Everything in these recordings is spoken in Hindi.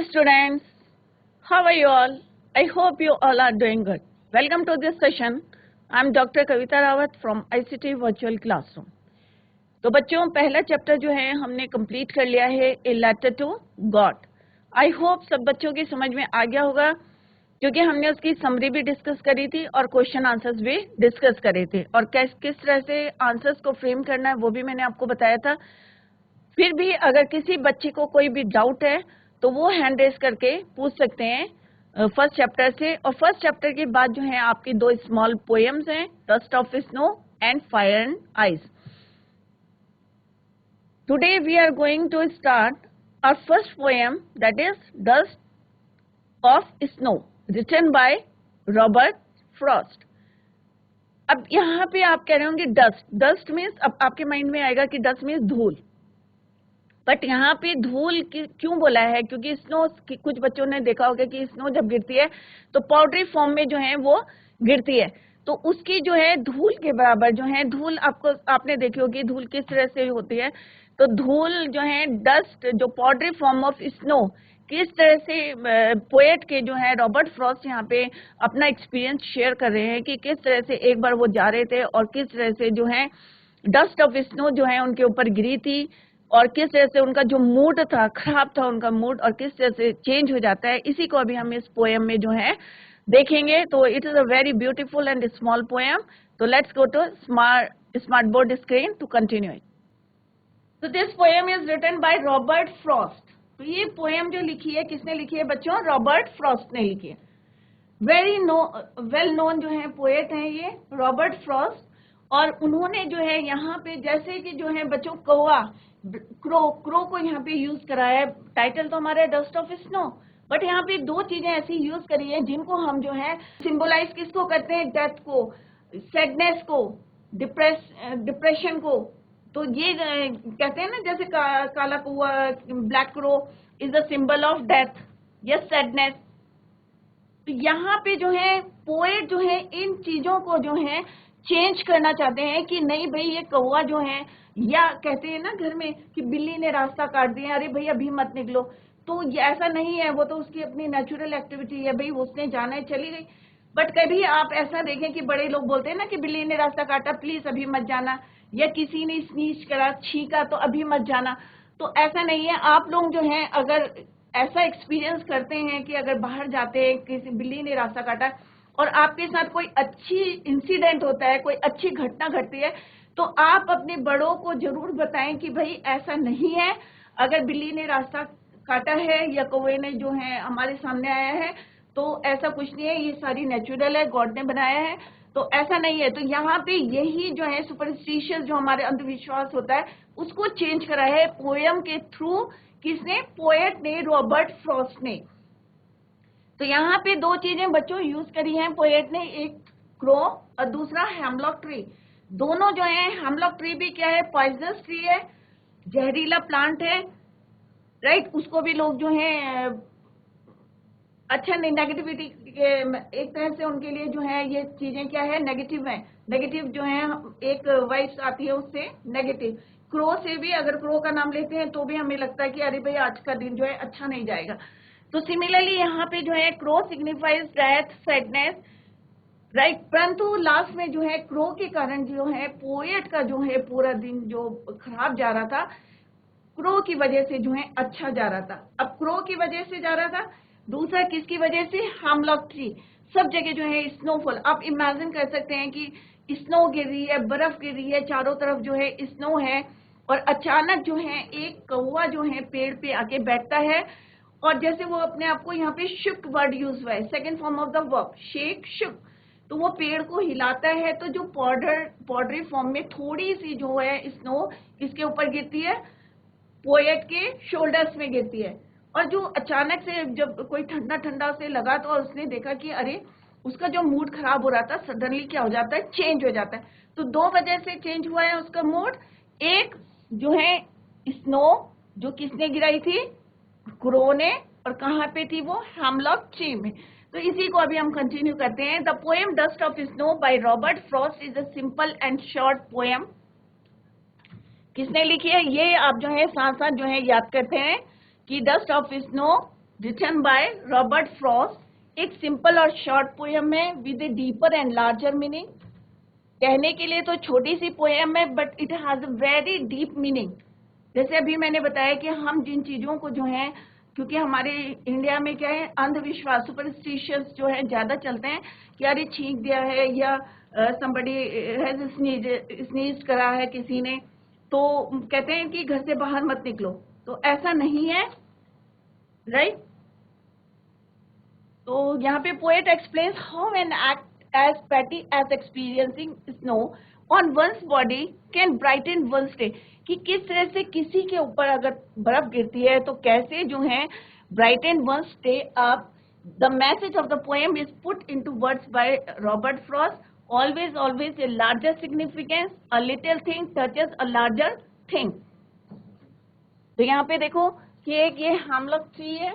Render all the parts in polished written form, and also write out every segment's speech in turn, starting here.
students, how are you all? I hope you all are doing good. Welcome to this session. I am Dr. Kavita Rawat from ICT Virtual Classroom. तो बच्चों, पहला चैप्टर जो है हमने कंप्लीट कर लिया है, a letter to God. I hope सब बच्चों की समझ में आ गया होगा, क्योंकि हमने उसकी समरी भी डिस्कस करी थी और क्वेश्चन आंसर्स भी डिस्कस करे थे, और किस तरह से आंसर्स को फ्रेम करना है वो भी मैंने आपको बताया था. फिर भी अगर किसी बच्चे को कोई भी डाउट है तो वो हैंड रेस करके पूछ सकते हैं फर्स्ट चैप्टर से. और फर्स्ट चैप्टर के बाद जो है आपकी दो स्मॉल पोएम्स हैं, dust of snow and fire and ice. Today we are going to start our first poem, that is dust of snow, written by Robert Frost. अब यहाँ पे आप कह रहे होंगे डस्ट. डस्ट मीन्स, अब आपके माइंड में आएगा कि डस्ट मीन्स धूल, बट यहाँ पे धूल क्यों बोला है? क्योंकि स्नो, कुछ बच्चों ने देखा होगा कि स्नो जब गिरती है तो पाउडरी फॉर्म में जो है वो गिरती है, तो उसकी जो है धूल के बराबर जो है, धूल आपने देखी होगी धूल किस तरह से होती है. तो धूल जो है, डस्ट, जो पाउडरी फॉर्म ऑफ स्नो, किस तरह से पोएट के जो है रॉबर्ट फ्रॉस्ट यहाँ पे अपना एक्सपीरियंस शेयर कर रहे हैं कि किस तरह से एक बार वो जा रहे थे और किस तरह से जो है डस्ट ऑफ स्नो जो है उनके ऊपर गिरी थी, और किस तरह से उनका जो मूड था, खराब था उनका मूड, और किस तरह से चेंज हो जाता है. इसी को अभी हम इस पोएम में जो है देखेंगे. तो it is a very beautiful and small poem. तो let's go to smart board screen to continue it. तो this poem is written by Robert Frost. तो ये पोएम जो लिखी है, किसने लिखी है बच्चों? रॉबर्ट फ्रॉस्ट ने लिखी है. वेरी वेल नोन जो है पोएट हैं ये रॉबर्ट फ्रॉस्ट. और उन्होंने जो है यहाँ पे जैसे कि जो है बच्चों कौवा, क्रो को यहाँ पे यूज करा है. टाइटल तो हमारा डस्ट ऑफ स्नो, बट यहाँ पे दो चीजें ऐसी यूज करी है जिनको हम जो है सिंबलाइज किसको करते हैं? डेथ को, सैडनेस को, डिप्रेशन को. तो ये कहते हैं ना, जैसे काला कौवा, black crow is the symbol of death, yes, sadness. तो यहाँ पे जो है पोएट जो है इन चीजों को जो है चेंज करना चाहते हैं कि नहीं भाई, ये कौवा जो है, या कहते हैं ना घर में कि बिल्ली ने रास्ता काट दिया, अरे भाई अभी मत निकलो. तो ये ऐसा नहीं है, वो तो उसकी अपनी नेचुरल एक्टिविटी है, भाई उसने जाना है, चली गई. बट कभी आप ऐसा देखें कि बड़े लोग बोलते हैं ना कि बिल्ली ने रास्ता काटा, प्लीज अभी मत जाना, या किसी ने स्नीच करा, छींका, तो अभी मत जाना. तो ऐसा नहीं है. आप लोग जो है अगर ऐसा एक्सपीरियंस करते हैं कि अगर बाहर जाते हैं, किसी बिल्ली ने रास्ता काटा और आपके साथ कोई अच्छी इंसिडेंट होता है, कोई अच्छी घटना घटती है, तो आप अपने बड़ों को जरूर बताएं कि भाई ऐसा नहीं है, अगर बिल्ली ने रास्ता काटा है या कौवे ने जो है हमारे सामने आया है तो ऐसा कुछ नहीं है, ये सारी नेचुरल है, गॉड ने बनाया है, तो ऐसा नहीं है. तो यहाँ पे यही जो है सुपरस्टिशियस, जो हमारे अंधविश्वास होता है, उसको चेंज करा है पोएम के थ्रू. किसने? पोएट ने, रॉबर्ट फ्रॉस्ट ने. तो यहाँ पे दो चीजें बच्चों यूज करी हैं पोएट ने, एक क्रो और दूसरा हेमलॉक ट्री. दोनों जो है, हेमलॉक ट्री भी क्या है? पॉइजनस ट्री है, जहरीला प्लांट है, राइट. उसको भी लोग जो है अच्छा नहीं, नेगेटिविटी एक तरह से उनके लिए जो है ये चीजें क्या है? नेगेटिव है. नेगेटिव जो है एक वाइब्स आती है उससे, नेगेटिव. क्रो से भी, अगर क्रो का नाम लेते हैं तो भी हमें लगता है कि अरे भाई आज का दिन जो है अच्छा नहीं जाएगा. तो सिमिलरली यहाँ पे जो है crow signifies death, sadness, right. परंतु लास्ट में जो है क्रो के कारण जो है पोएट का जो है पूरा दिन जो खराब जा रहा था, क्रो की वजह से जो है अच्छा जा रहा था. अब क्रो की वजह से जा रहा था, दूसरा किसकी वजह से? Hemlock tree. सब जगह जो है स्नोफॉल. आप इमेजिन कर सकते हैं कि स्नो गिर रही है, बर्फ गिर रही है, चारों तरफ जो है स्नो है, और अचानक जो है एक कौवा जो है पेड़ पे आके बैठता है, और जैसे वो अपने आप को, यहाँ पे शुक वर्ड यूज हुआ है, second form of the verb, shake, shook. तो वो पेड़ को हिलाता है, तो जो पाउडरी फॉर्म में थोड़ी सी जो है स्नो किसके ऊपर गिरती है? पोएट के शोल्डर्स में गिरती है. और जो अचानक से जब कोई ठंडा ठंडा से लगा तो उसने देखा कि अरे उसका जो मूड खराब हो रहा था, सडनली क्या हो जाता है? चेंज हो जाता है. तो दो वजह से चेंज हुआ है उसका मूड. एक जो है स्नो, जो किसने गिराई थी? क्रो ने. और कहाँ पे थी वो? हेमलॉक ट्री में. तो इसी को अभी हम कंटिन्यू करते हैं. The poem dust of snow bye Robert Frost is a simple and short poem. किसने लिखी है? ये आप जो है साथ साथ जो है याद करते हैं कि dust of snow written by Robert Frost. एक सिंपल और शॉर्ट पोएम है with a deeper and larger meaning. कहने के लिए तो छोटी सी पोएम है but it has a very deep meaning. जैसे अभी मैंने बताया कि हम जिन चीजों को जो है, क्योंकि हमारे इंडिया में क्या है, अंधविश्वास सुपरस्टिशियस जो है ज्यादा चलते हैं कि अरे छींक दिया है या somebody has sneezed करा है किसी ने, तो कहते हैं कि घर से बाहर मत निकलो। तो ऐसा नहीं है, राइट। तो यहाँ पे poet explains how an act as petty as experiencing snow on one's body can brighten one's day, कि किस तरह से किसी के ऊपर अगर बर्फ गिरती है तो कैसे जो है brighten one's day up. The message of the poem is put into words by Robert Frost. Always, always a larger significance. A little thing touches a larger thing. तो यहाँ पे देखो कि एक ये हेमलॉक ट्री है,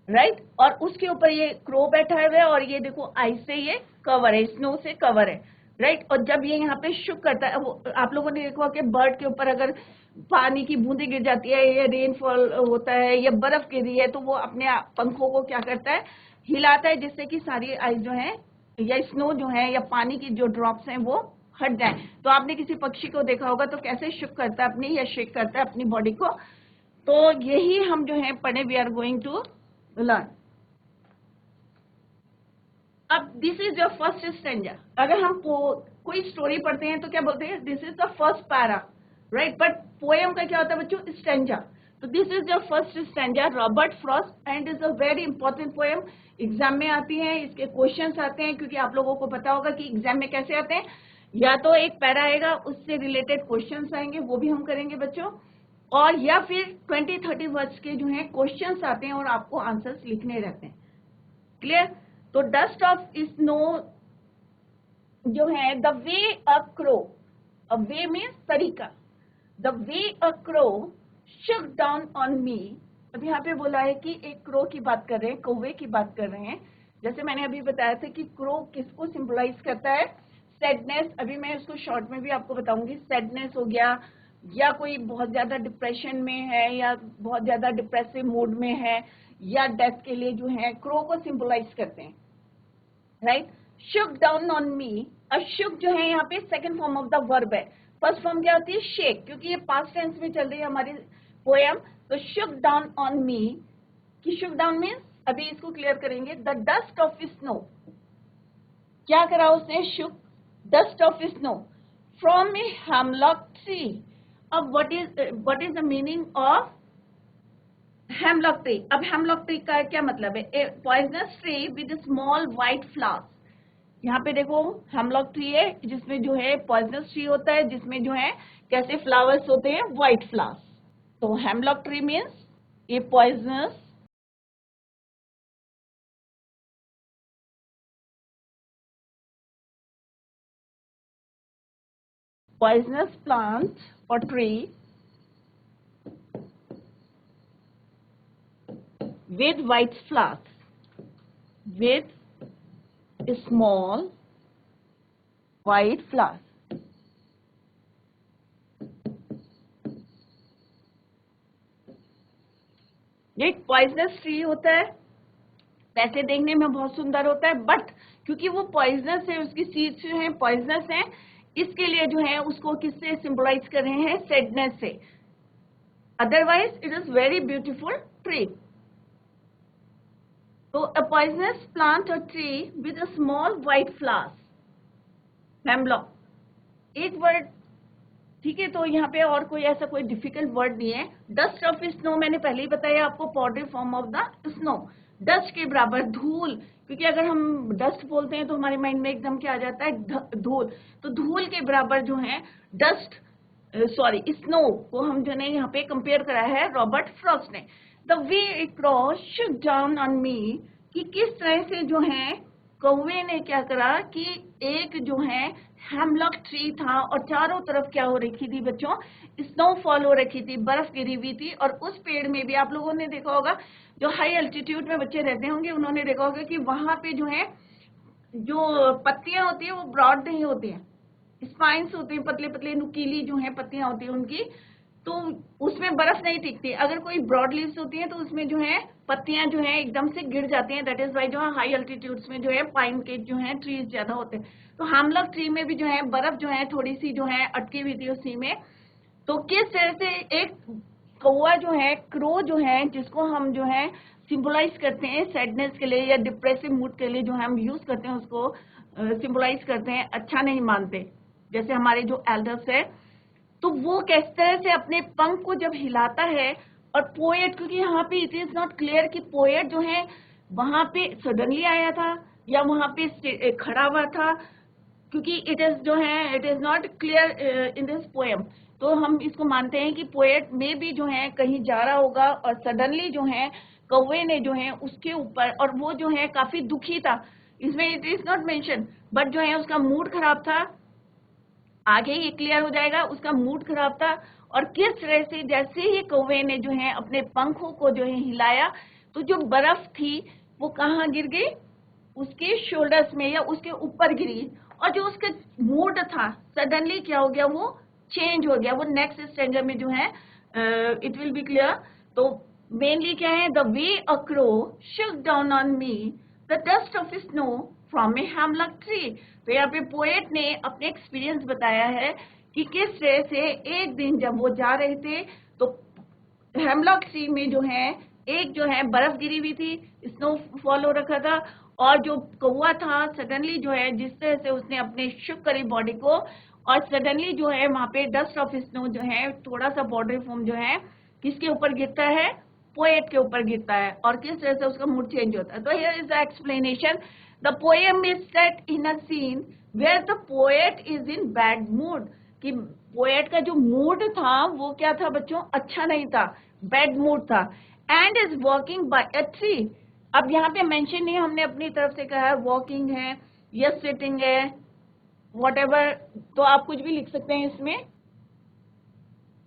राइट, और उसके ऊपर ये क्रो बैठा हुआ है और ये देखो आइस से ये कवर है, स्नो से कवर है, राइट। और जब ये यहाँ पे शुक करता है, वो आप लोगों ने देखा कि बर्ड के ऊपर अगर पानी की बूंदें गिर जाती है या रेनफॉल होता है या बर्फ गिरी है तो वो अपने पंखों को क्या करता है, हिलाता है, जिससे कि सारी आइस जो है या स्नो जो है या पानी की जो ड्रॉप्स हैं वो हट जाए। तो आपने किसी पक्षी को देखा होगा तो कैसे शुक करता है अपनी या शेक करता है अपनी बॉडी को। तो यही हम जो है पढ़े, we are going to learn. अब this is your first stanza. अगर हम कोई स्टोरी पढ़ते हैं तो क्या बोलते हैं, this is the first para, right. But poem का क्या होता है बच्चों, स्टैंजा। तो this is your first stanza, Robert Frost, and is a very important poem. Exam में आती है, इसके क्वेश्चंस आते हैं, क्योंकि आप लोगों को पता होगा कि एग्जाम में कैसे आते हैं, या तो एक पैरा आएगा उससे रिलेटेड क्वेश्चंस आएंगे, वो भी हम करेंगे बच्चों, और या फिर 20-30 वर्ड्स के जो है क्वेश्चंस आते हैं और आपको आंसर्स लिखने रहते हैं। क्लियर। तो डस्ट ऑफ स्नो जो है, the way a crow, a way means तरीका, the way a crow shook down on me. अब यहाँ पे बोला है कि एक क्रो की बात कर रहे हैं, कौवे की बात कर रहे हैं। जैसे मैंने अभी बताया था कि क्रो किसको सिंबलाइज करता है, सैडनेस। अभी मैं उसको शॉर्ट में भी आपको बताऊंगी। सैडनेस हो गया, या कोई बहुत ज्यादा डिप्रेशन में है या बहुत ज्यादा डिप्रेसिव मूड में है, या डेथ के लिए जो है क्रो को सिंबलाइज करते हैं, right. Shook down on me, shook जो है यहाँ पे second form of the verb है। फर्स्ट फॉर्म क्या होती है, शेक, क्योंकि ये पास्ट टेंस में चल रही है हमारी पोएम। तो शुक डाउन ऑन मी, कि शुक डाउन मीन्स, अभी इसको क्लियर करेंगे, द डस्ट ऑफ स्नो। क्या करा उसने, shook dust of snow from a hemlock tree. अब what is the meaning of hemlock tree. अब हेमलॉक ट्री का क्या मतलब है, a poisonous tree with small white flowers. यहाँ पे देखो हेमलॉक ट्री है जिसमें जो है पॉइजनस ट्री होता है, जिसमें जो है कैसे फ्लावर्स होते हैं, व्हाइट फ्लावर्स। तो hemlock tree means A poisonous plant or tree with white flowers, with small white flowers. ये एक पॉइजनस ट्री होता है, वैसे देखने में बहुत सुंदर होता है, बट क्योंकि वो पॉइजनस है, उसकी सीड्स जो है पॉइजनस है, इसके लिए जो है उसको किससे सिंबलाइज कर रहे हैं, सैडनेस से। Otherwise it is very beautiful tree. तो अ पॉइजनस प्लांट और tree with a small white flowers, hemlock. एक वर्ड, ठीक है। तो यहाँ पे और कोई ऐसा कोई डिफिकल्ट वर्ड नहीं है। डस्ट ऑफ स्नो मैंने पहले ही बताया आपको, powdery form of the snow. Dust के बराबर, धूल, क्योंकि अगर हम डस्ट बोलते हैं तो हमारे माइंड में एकदम क्या आ जाता है, धूल। तो धूल के बराबर जो है डस्ट, सॉरी स्नो को हम जो है यहाँ पे कंपेयर करा है रॉबर्ट फ्रॉस्ट ने। The way it cross Shuk down on मी, कि किस तरह से जो है कौवे ने क्या करा कि एक जो है हेमलॉक ट्री था और चारों तरफ क्या हो रखी थी बच्चों, स्नोफॉल हो रखी थी, बर्फ गिरी हुई थी। और उस पेड़ में भी आप लोगों ने देखा होगा, जो हाई एल्टीट्यूड में बच्चे रहते होंगे उन्होंने देखा होगा कि वहां पे जो है जो पत्तियां होती है वो ब्रॉड नहीं होती हैं, स्पाइन्स होती हैं, पतले पतले नुकीली जो है पत्तियां होती हैं उनकी। तो उसमें बर्फ नहीं टिकती। अगर कोई ब्रॉड लीव्स होती है तो उसमें जो है पत्तियां जो है एकदम से गिर जाती हैं। दैट इज वाई जो है हाई अल्टीट्यूड्स में जो है पाइन के जो है ट्रीज ज्यादा होते हैं। तो हेमलॉक ट्री में भी जो है बर्फ जो है थोड़ी सी जो है अटकी हुई थी उसी में। तो किस तरह से एक कौवा जो है, क्रो जो है, जिसको हम जो है सिंबलाइज करते हैं सैडनेस के लिए या डिप्रेसिव मूड के लिए जो हम यूज करते हैं, उसको सिंबलाइज करते हैं, अच्छा नहीं मानते, जैसे हमारे जो एल्डर्स है, तो वो किस तरह से अपने पंख को जब हिलाता है। और पोएट, क्योंकि यहाँ पे इट इज नॉट क्लियर कि पोएट जो है वहां पे सडनली आया था या वहां पे खड़ा हुआ था, क्योंकि इट इज जो है it is not clear in this poem. तो हम इसको मानते हैं कि पोएट में भी जो है कहीं जा रहा होगा और सडनली जो है कौवे ने जो है उसके ऊपर, और वो जो है काफी दुखी था, इसमें it is not mention, but जो है उसका मूड खराब था। आगे ये क्लियर हो जाएगा, उसका मूड खराब था। और किस तरह से जैसे ही कौवे ने जो है अपने पंखों को जो है हिलाया, तो जो बर्फ थी वो कहाँ गिर गई, उसके शोल्डर्स में या उसके ऊपर गिरी। और जो उसका मूड था सडनली क्या हो गया, वो चेंज हो गया। वो नेक्स्ट स्टेंजर में जो है इट विल बी क्लियर। तो मेनली क्या है, the way a crow shook down on me the dust of snow from a hemlock tree. तो यहाँ पे पोएट ने अपने एक्सपीरियंस बताया है कि किस तरह से एक दिन जब वो जा रहे थे तो हेमलॉक ट्री में जो है एक जो है बर्फ गिरी हुई थी, स्नो फॉल हो रखा था, और जो कौवा था सडनली जो है जिस तरह से उसने अपने शुक करी बॉडी को, और सडनली जो है वहां पे डस्ट ऑफ स्नो जो है थोड़ा सा बॉडी फॉर्म जो है किसके ऊपर गिरता है, पोएट के ऊपर गिरता है, और किस तरह से उसका मूड चेंज होता है। तो here is the explanation. The poem is set in a scene where the poet is in bad mood. कि पोएट का जो मूड था वो क्या था बच्चों, अच्छा नहीं था, बैड मूड था। And is walking by a tree. अब यहाँ पे मेंशन नहीं, हमने अपनी तरफ से कहा है वॉकिंग है या सिटिंग है, व्हाटएवर, तो आप कुछ भी लिख सकते हैं इसमें।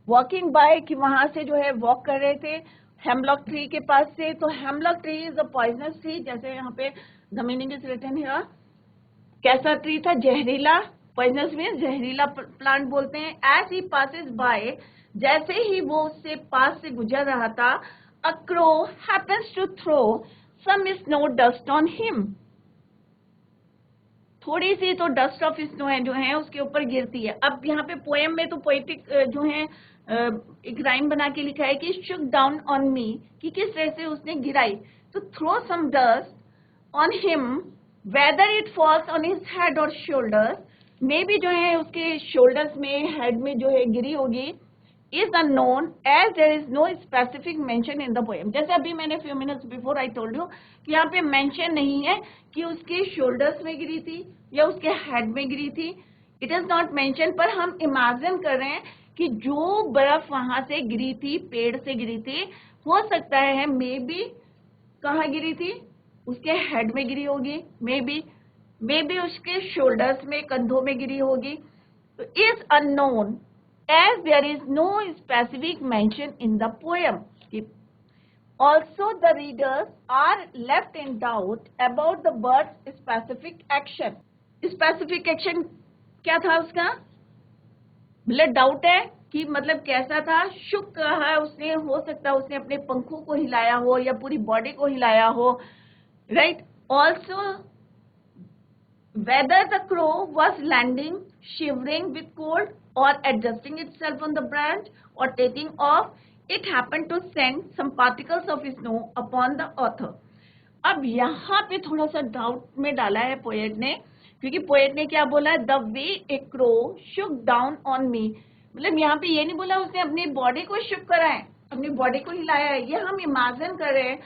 वॉकिंग बाय कि वहां से जो है वॉक कर रहे थे हेमलॉक ट्री के पास से। तो hemlock tree is a poisonous tree, जैसे यहाँ पे the meaning is written here. कैसा ट्री था, जहरीला, पॉइजनस मीन्स जहरीला प्लांट बोलते हैं। एज ही पासेस बाय, जैसे ही वो उससे पास से गुजर रहा था, a crow happens to throw some snow dust on him. थोड़ी सी तो डस्ट ऑफ स्नो है जो है उसके ऊपर गिरती है। अब यहाँ पे पोएम में तो पोएटिक जो है एक राइम बना के लिखा है कि शुक डाउन ऑन मी, कि किस तरह से उसने गिराई। तो throw some dust on him, whether it falls on his head और शोल्डर्स, मे भी जो है उसके शोल्डर्स में, हेड में जो है गिरी होगी, is unknown as there is no specific mention in the poem। जैसे अभी मैंने few minutes before I told you कि यहाँ पे mention नहीं है कि उसके shoulders में गिरी थी या उसके head में गिरी थी, it is not mention। पर हम imagine कर रहे हैं कि जो बर्फ वहां से गिरी थी, पेड़ से गिरी थी, हो सकता है मे बी कहाँ गिरी थी, उसके हेड में गिरी होगी, मे बी उसके शोल्डर्स में, कंधों में गिरी होगी। तो is unknown as there is no specific mention in the poem। Also the readers are left in doubt about the bird's specific action। specific action क्या था उसका, मतलब डाउट है कि मतलब कैसा था। शुक कहा उसने, हो सकता है उसने अपने पंखों को हिलाया हो या पूरी बॉडी को हिलाया हो, right. Also whether the crow was landing, shivering with cold, or adjusting itself on the branch, or taking off, it happened to send some particles of snow upon the author। अब यहाँ पे थोड़ा सा डाउट में डाला है पोएट ने, क्योंकि पोएट ने क्या बोला, the way A crow shook down on मी, मतलब यहाँ पे ये नहीं बोला उसने अपनी बॉडी को शुक करा है, अपनी बॉडी को हिलाया है। ये हम इमेजिन कर रहे हैं,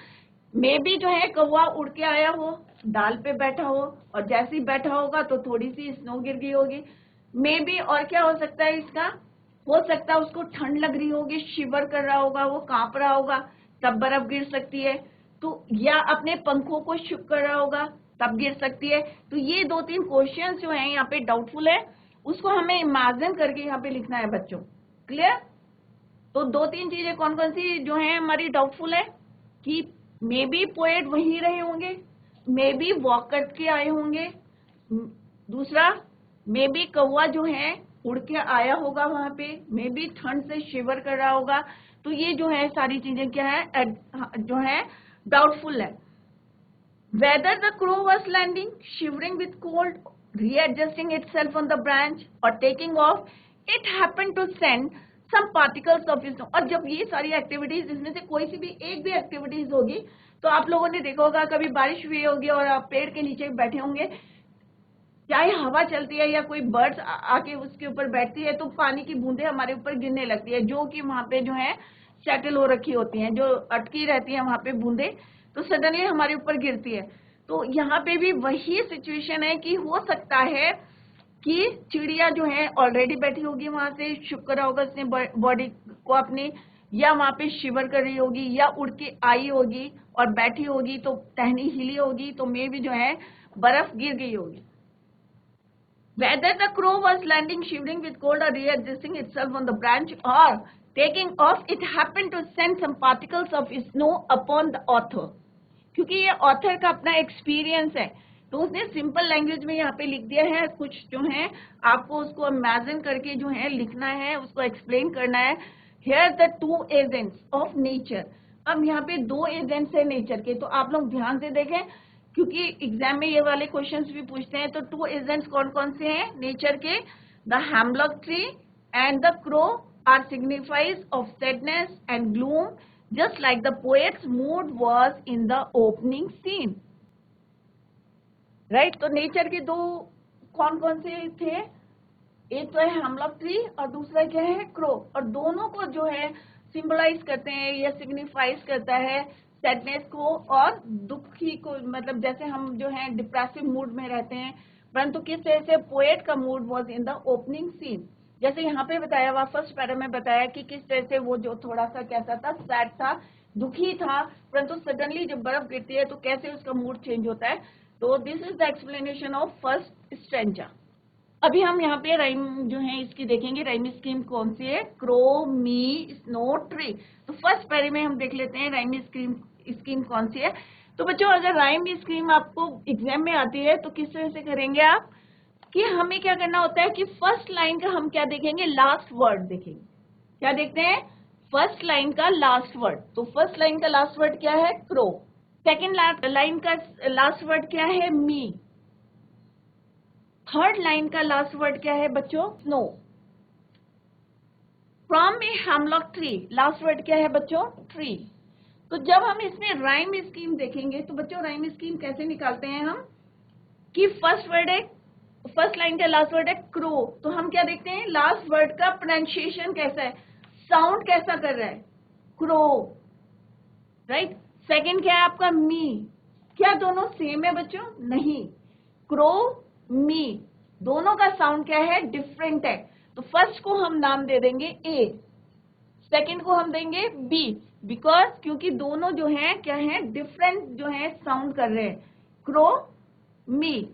मे बी जो है कौवा उड़ के आया हो, डाल पे बैठा हो, और जैसे ही बैठा होगा तो थोड़ी सी स्नो गिर गई होगी, मे बी। और क्या हो सकता है इसका, हो सकता है उसको ठंड लग रही होगी, शिवर कर रहा होगा, वो कांप रहा होगा, तब बर्फ गिर सकती है। तो या अपने पंखों को शुक कर रहा होगा, तब गिर सकती है। तो ये 2-3 क्वेश्चंस जो हैं यहाँ पे डाउटफुल है, उसको हमें इमेजिन करके यहाँ पे लिखना है बच्चों, क्लियर। तो 2-3 चीजें कौन कौन सी जो है हमारी डाउटफुल है, कि मे बी पोएट वहीं रहे होंगे, मे बी वॉक करके आए होंगे, दूसरा मे बी कौवा जो है उड़ के आया होगा वहां पे, मे बी ठंड से शिवर कर रहा होगा। तो ये जो है सारी चीजें क्या है, जो है डाउटफुल है। Whether the crow was landing shivering with cold, readjusting itself on the branch और taking off, it happen to send some particles of snow. और जब ये सारी एक्टिविटीज, इसमें से कोई सी भी एक भी एक्टिविटीज होगी, तो आप लोगों ने देखा होगा कभी बारिश हुई होगी और आप पेड़ के नीचे बैठे होंगे, चाहे हवा चलती है या कोई बर्ड्स आके उसके ऊपर बैठती है, तो पानी की बूंदें हमारे ऊपर गिरने लगती है, जो कि वहां पे जो है सेटल हो रखी होती हैं, जो अटकी रहती है वहां पे बूंदें, तो सडनली हमारे ऊपर गिरती है। तो यहाँ पे भी वही सिचुएशन है कि हो सकता है कि चिड़िया जो है ऑलरेडी बैठी होगी वहां से, शुक्र करा होगा उसने बॉडी को अपनी, या वहां पे शिवर कर रही होगी, या उड़ के आई होगी और बैठी होगी तो टहनी हिली होगी, तो मे भी जो है बर्फ गिर गई होगी। Whether the crow was landing shivering with cold or readjusting itself on the branch or taking off, it happened to send some particles of snow upon the author. क्योंकि ये ऑथर का अपना एक्सपीरियंस है, तो उसने सिंपल लैंग्वेज में यहाँ पे लिख दिया है। कुछ जो है आपको उसको इमेजिन करके जो है लिखना है, उसको एक्सप्लेन करना है। Here the two agents of nature. अब यहाँ पे दो एजेंट्स है नेचर के, तो आप लोग ध्यान से देखें क्योंकि एग्जाम में ये वाले क्वेश्चंस भी पूछते हैं। तो टू एजेंट्स कौन कौन से हैं नेचर के? The hemlock tree and the crow are signifies of sadness and gloom, just like the poet's mood was in the opening scene. Right, तो नेचर के दो कौन कौन से थे? एक तो है हेमलॉक ट्री और दूसरा क्या है? क्रो। और दोनों को जो है सिंबलाइज करते हैं या सिग्निफाइज करता है सैडनेस को और दुखी को, मतलब जैसे हम जो है डिप्रेसिव मूड में रहते हैं, परंतु किस तरह से पोएट का mood was in the opening scene. जैसे यहाँ पे बताया हुआ फर्स्ट पैरा में बताया कि किस तरह से वो जो थोड़ा सा कैसा था, सैड था, दुखी था, परंतु सडनली जब बर्फ गिरती है तो कैसे उसका मूड चेंज होता है। तो this is the explanation of first stanza. अभी हम यहाँ पे राइम जो है इसकी देखेंगे, राइम स्कीम कौन सी है? क्रो, मी, स्नो, ट्री। तो फर्स्ट पैरे में हम देख लेते हैं राइम स्कीम कौन सी है। तो बच्चों अगर राइम स्कीम आपको एग्जाम में आती है तो किस तरह से करेंगे आप, कि हमें क्या करना होता है कि फर्स्ट लाइन का हम क्या देखेंगे? लास्ट वर्ड देखेंगे। क्या देखते हैं? फर्स्ट लाइन का लास्ट वर्ड। तो फर्स्ट लाइन का लास्ट वर्ड क्या है? क्रो। सेकेंड लाइन का लास्ट वर्ड क्या है? मी। थर्ड लाइन का लास्ट वर्ड क्या है बच्चों? Snow. From a hemlock tree, last word क्या है बच्चों? ट्री। तो जब हम इसमें राइम स्कीम देखेंगे तो बच्चों राइम स्कीम कैसे निकालते हैं हम, कि फर्स्ट वर्ड है, फर्स्ट लाइन का लास्ट वर्ड है क्रो, तो हम क्या देखते हैं? लास्ट वर्ड का प्रोनाउंसिएशन कैसा है, साउंड कैसा कर रहा है? क्रो। राइट। सेकंड क्या है आपका? मी। क्या दोनों सेम है बच्चों? नहीं, क्रो, मी, दोनों का साउंड क्या है? डिफरेंट है। तो फर्स्ट को हम नाम दे देंगे ए, सेकंड को हम देंगे बी, बिकॉज क्योंकि दोनों जो है क्या है? डिफरेंट जो है साउंड कर रहे हैं। क्रो, मी,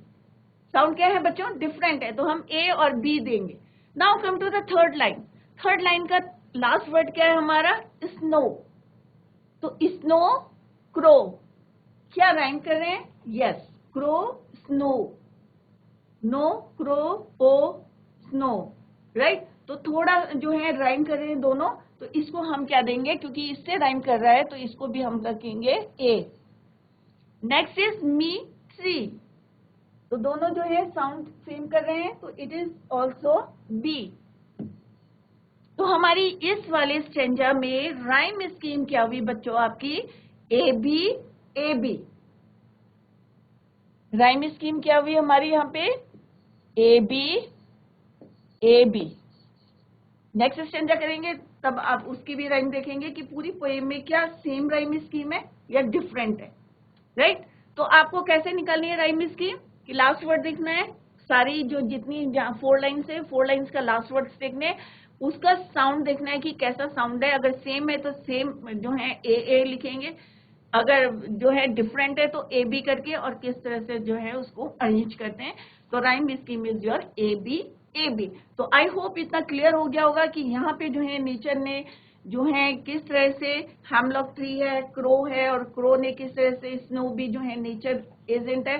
साउंड क्या है बच्चों? डिफरेंट है, तो हम ए और बी देंगे। Now come to the third line. Third line का लास्ट वर्ड क्या है हमारा? स्नो। तो स्नो, क्रो, क्या राइम कर रहे हैं? Yes, crow, snow, no, crow, o, snow. Right, तो थोड़ा जो है राइम कर रहे हैं दोनों, तो इसको हम क्या देंगे? क्योंकि इससे राइम कर रहा है तो इसको भी हम रखेंगे ए। नेक्स्ट इज मी, ट्री, तो दोनों जो है साउंड सेम कर रहे हैं, तो इट इज ऑल्सो बी। तो हमारी इस वाले स्ट्रेंजा में राइम स्कीम क्या हुई बच्चों आपकी? A B, A B. Rhyme scheme क्या हुई हमारी यहाँ पे? A B, A B. Next stanza करेंगे तब आप उसकी भी राइम देखेंगे कि पूरी पोएम में क्या सेम राइम स्कीम है या डिफरेंट है। राइट, तो आपको कैसे निकालनी है राइम स्कीम, कि लास्ट वर्ड देखना है, सारी जो जितनी 4 लाइन्स है, 4 लाइन्स का लास्ट वर्ड देखने, उसका साउंड देखना है कि कैसा साउंड है। अगर सेम है तो सेम जो है ए लिखेंगे, अगर जो है डिफरेंट है तो ए बी करके, और किस तरह से जो है उसको अरेंज करते हैं। तो rhyme scheme is your A B, A B. तो आई होप इतना क्लियर हो गया होगा कि यहाँ पे जो है नेचर ने जो है किस तरह से, हेमलॉक ट्री है, क्रो है, और क्रो ने किस तरह से, स्नो भी जो है नेचर एजेंट है,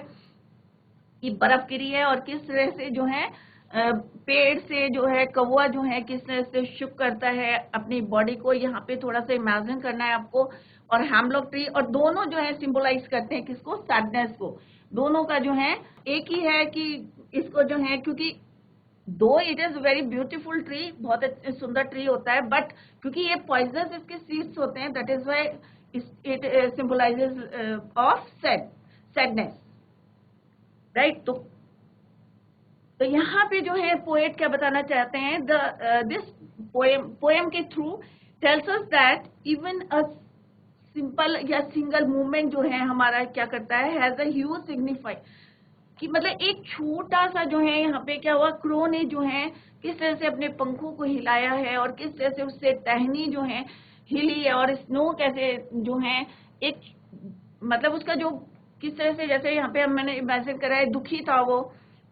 कि बर्फ गिरी है, और किस तरह से जो है पेड़ से जो है कौवा जो है किस तरह से शुक करता है अपनी बॉडी को, यहाँ पे थोड़ा सा इमेजिन करना है आपको। और हेमलॉक ट्री, और दोनों जो है सिंबलाइज करते हैं किसको, सैडनेस को। दोनों का जो है एक ही है कि इसको जो है, क्योंकि दो it is very beautiful tree, बहुत सुंदर ट्री होता है, बट क्योंकि ये पॉइजनस इसके सीड्स होते हैं, that is why it symbolises of sadness, right. तो यहाँ पे जो है पोएट क्या बताना चाहते हैं, दिस पोएम के through tells us that even a simple या सिंगल मूवमेंट जो है हमारा क्या करता है, हैज अ ह्यूज सिग्निफाई, कि मतलब एक छोटा सा जो है यहाँ पे क्या हुआ, क्रो ने जो है किस तरह से अपने पंखों को हिलाया है और किस तरह से उससे टहनी जो है हिली है, और स्नो कैसे जो है एक मतलब उसका जो किस तरह से, जैसे यहाँ पे मैंने इमेजिन करा है दुखी था वो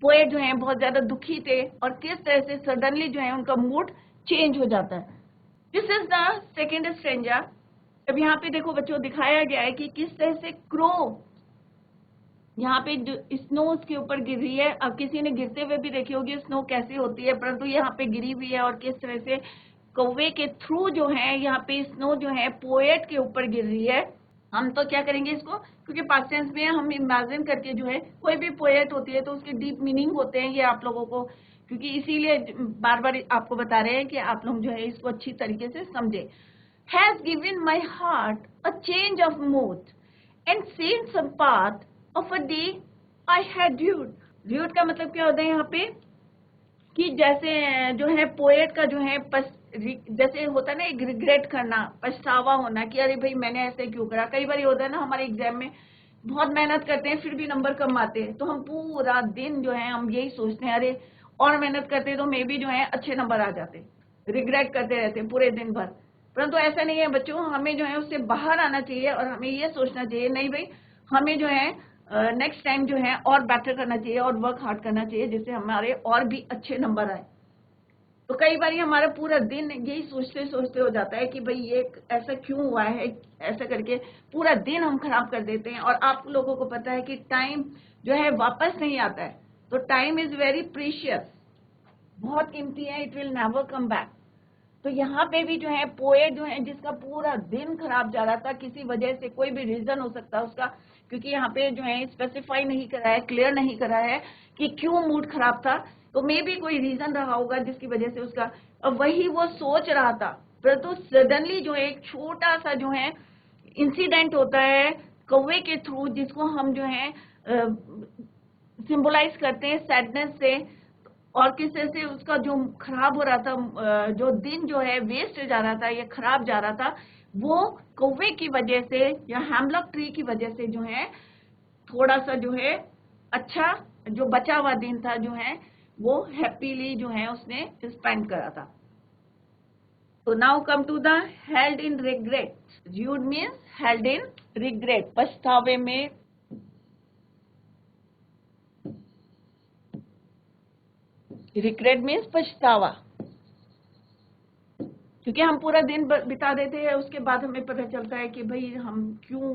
पोएट जो है, बहुत ज्यादा दुखी थे, और किस तरह से सडनली जो है उनका मूड चेंज हो जाता है। This is the second stranger. अब यहाँ पे देखो बच्चों दिखाया गया है कि किस तरह से क्रो यहाँ पे स्नो उसके ऊपर गिर रही है। अब किसी ने गिरते हुए भी देखी होगी स्नो कैसी होती है, परंतु यहाँ पे गिरी हुई है, और किस तरह से कौवे के थ्रू जो है यहाँ पे स्नो जो है पोएट के ऊपर गिर रही है। हम तो क्या करेंगे इसको, क्योंकि पास्ट टेंस में हम इमेजिन करके जो है, कोई भी पोएट होती है तो उसके डीप मीनिंग होते हैं ये आप लोगों को, क्योंकि इसीलिए बार बार आपको बता रहे हैं कि आप लोग जो है इसको अच्छी तरीके से समझे। Has given my heart a change of mood and scene some path of a day I had dude. Dude का मतलब क्या होता है यहाँ पे, कि जैसे जो है पोएट का जो है जैसे होता है ना एक रिग्रेट करना, पछतावा होना कि अरे भाई मैंने ऐसे क्यों करा। कई बार होता है ना हमारे एग्जाम में बहुत मेहनत करते हैं फिर भी नंबर कम आते हैं, तो हम पूरा दिन जो है हम यही सोचते हैं अरे और मेहनत करते तो मे भी जो है अच्छे नंबर आ जाते, रिग्रेट करते रहते हैं पूरे दिन भर। परंतु ऐसा नहीं है बच्चों, हमें जो है उससे बाहर आना चाहिए और हमें ये सोचना चाहिए नहीं भाई हमें जो है नेक्स्ट टाइम जो है और बेटर करना चाहिए और वर्क हार्ड करना चाहिए जिससे हमारे और भी अच्छे नंबर आए। तो कई बार हमारा पूरा दिन यही सोचते सोचते हो जाता है कि भाई ये ऐसा क्यों हुआ है, ऐसा करके पूरा दिन हम खराब कर देते हैं। और आप लोगों को पता है कि टाइम जो है वापस नहीं आता है, तो टाइम इज वेरी प्रीशियस, बहुत कीमती है, it will never come back. तो यहाँ पे भी जो है पोएट जो है जिसका पूरा दिन खराब जा रहा था किसी वजह से, कोई भी रीजन हो सकता है उसका, क्योंकि यहाँ पे जो है स्पेसिफाई नहीं करा है, क्लियर नहीं करा है कि क्यों मूड खराब था, तो मे भी कोई रीजन रहा होगा जिसकी वजह से उसका, और वही वो सोच रहा था, परंतु सडनली जो है एक छोटा सा जो है इंसिडेंट होता है कौवे के थ्रू, जिसको हम जो है सिंबलाइज करते हैं सैडनेस से, और किस तरह से उसका जो खराब हो रहा था, जो दिन जो है वेस्ट जा रहा था, ये खराब जा रहा था, वो कौवे की वजह से या हेमलॉक ट्री की वजह से जो है थोड़ा सा जो है अच्छा जो बचा हुआ दिन था जो है वो हैप्पीली जो है उसने स्पेंड करा था। तो now come to the held in regret. Dude means held in regret, पछतावे में। रिग्रेट मीन्स पछतावा, क्योंकि हम पूरा दिन बिता देते हैं उसके बाद हमें पता चलता है कि भाई हम क्यों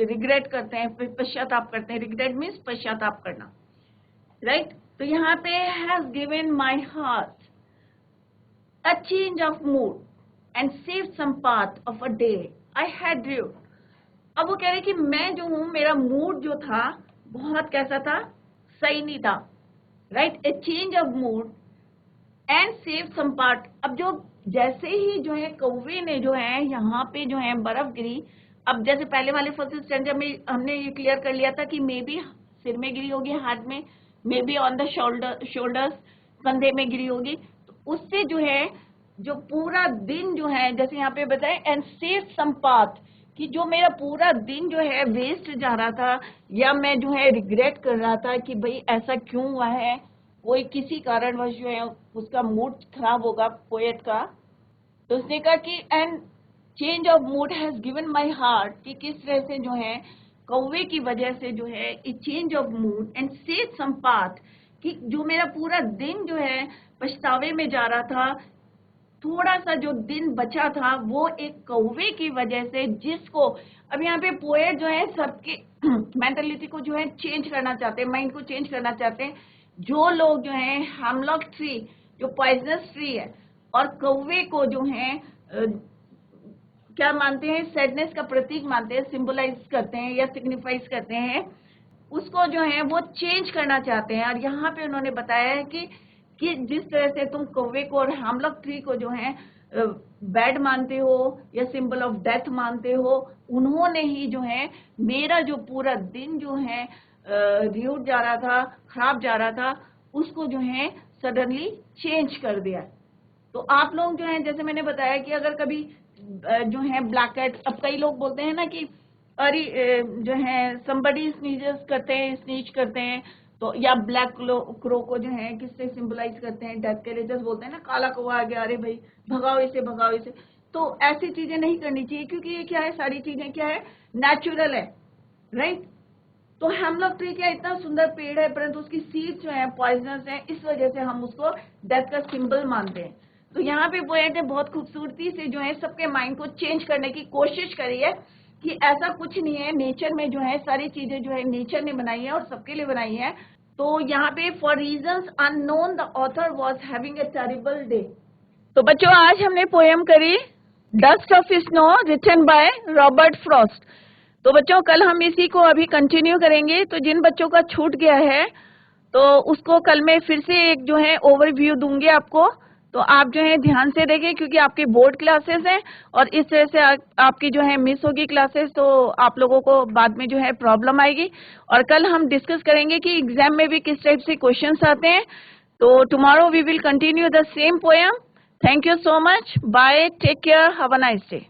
रिग्रेट करते हैं, पश्चाताप करते हैं। रिग्रेट मीन्स पश्चाताप करना, राइट। तो यहाँ पे has given my heart a change of mood and save some part of a day I had due. अब वो कह रहे कि मैं जो हूं मेरा मूड जो था बहुत कैसा था, सही नहीं था, right. A change of mood and save some part. अब जो जैसे ही जो है कौवे ने जो है यहाँ पे जो है बर्फ गिरी, अब जैसे पहले वाले फर्स्ट स्टैंडर्ड में हमने ये क्लियर कर लिया था कि मे बी सिर में गिरी होगी, हाथ में, may be on the shoulders, कंधे में गिरी होगी, तो उससे जो है जो पूरा दिन जो है जैसे यहाँ पे बताए एंड सेव सम पार्ट, कि जो मेरा पूरा दिन जो है वेस्ट जा रहा था या मैं जो है रिग्रेट कर रहा था कि भाई ऐसा क्यों हुआ है, कोई किसी कारणवश जो है उसका मूड खराब होगा पोएट का। तो उसने कहा कि and change of mood has given my heart, कि किस तरह से जो है कौवे की वजह से जो है change of mood and save some path, कि जो मेरा पूरा दिन जो है पछतावे में जा रहा था, थोड़ा सा जो दिन बचा था वो एक कौवे की वजह से, जिसको अब यहाँ पे पोएट जो है सबके मेंटालिटी को जो है चेंज करना चाहते हैं, माइंड को चेंज करना चाहते हैं, जो लोग जो है हेमलॉक ट्री जो पॉइजनस ट्री है और कौवे को जो है क्या मानते हैं, सैडनेस का प्रतीक मानते हैं, सिंबलाइज करते हैं या सिग्निफाइज करते हैं, उसको जो है वो चेंज करना चाहते हैं। और यहाँ पे उन्होंने बताया है कि जिस तरह से तुम कौवे को और हेमलॉक ट्री को जो है बैड मानते हो या सिंबल ऑफ डेथ मानते हो, उन्होंने ही जो है मेरा जो पूरा दिन जो है रियूट जा रहा था, खराब जा रहा था, उसको जो है सडनली चेंज कर दिया। तो आप लोग जो है, जैसे मैंने बताया कि अगर कभी जो है ब्लैक कैट, अब कई लोग बोलते हैं ना कि अरे जो है somebody स्नीजेस करते हैं, स्नीच करते हैं, तो या ब्लैक क्रो को जो है किससे सिंबलाइज करते हैं, डेथ के लिए जस्ट बोलते हैं ना, काला कौवा आ गया, अरे भाई भगाओ इसे, भगाओ इसे। तो ऐसी चीजें नहीं करनी चाहिए, क्योंकि ये क्या है, सारी चीजें क्या है, नेचुरल है, राइट। तो हेमलॉक ट्री क्या इतना सुंदर पेड़ है, परंतु उसकी सीड्स जो है पॉइजनस है, इस वजह से हम उसको डेथ का सिंबल मानते हैं। तो यहाँ पे पोएट ने बहुत खूबसूरती से जो है सबके माइंड को चेंज करने की कोशिश करी है कि ऐसा कुछ नहीं है, नेचर में जो है सारी चीजें जो है नेचर ने बनाई है और सबके लिए बनाई है। तो यहाँ पे for reasons unknown the author was having a terrible day. तो बच्चों आज हमने पोएम करी dust of snow written by Robert Frost. तो बच्चों कल हम इसी को अभी कंटिन्यू करेंगे। तो जिन बच्चों का छूट गया है तो उसको कल मैं फिर से एक जो है ओवरव्यू दूंगी आपको, तो आप जो है ध्यान से देखें, क्योंकि आपके बोर्ड क्लासेस हैं और इस तरह से आपकी जो है मिस होगी क्लासेस, तो आप लोगों को बाद में जो है प्रॉब्लम आएगी। और कल हम डिस्कस करेंगे कि एग्जाम में भी किस टाइप से क्वेश्चंस आते हैं। तो tomorrow we will continue the same poem. Thank you so much, bye, take care, have a nice day.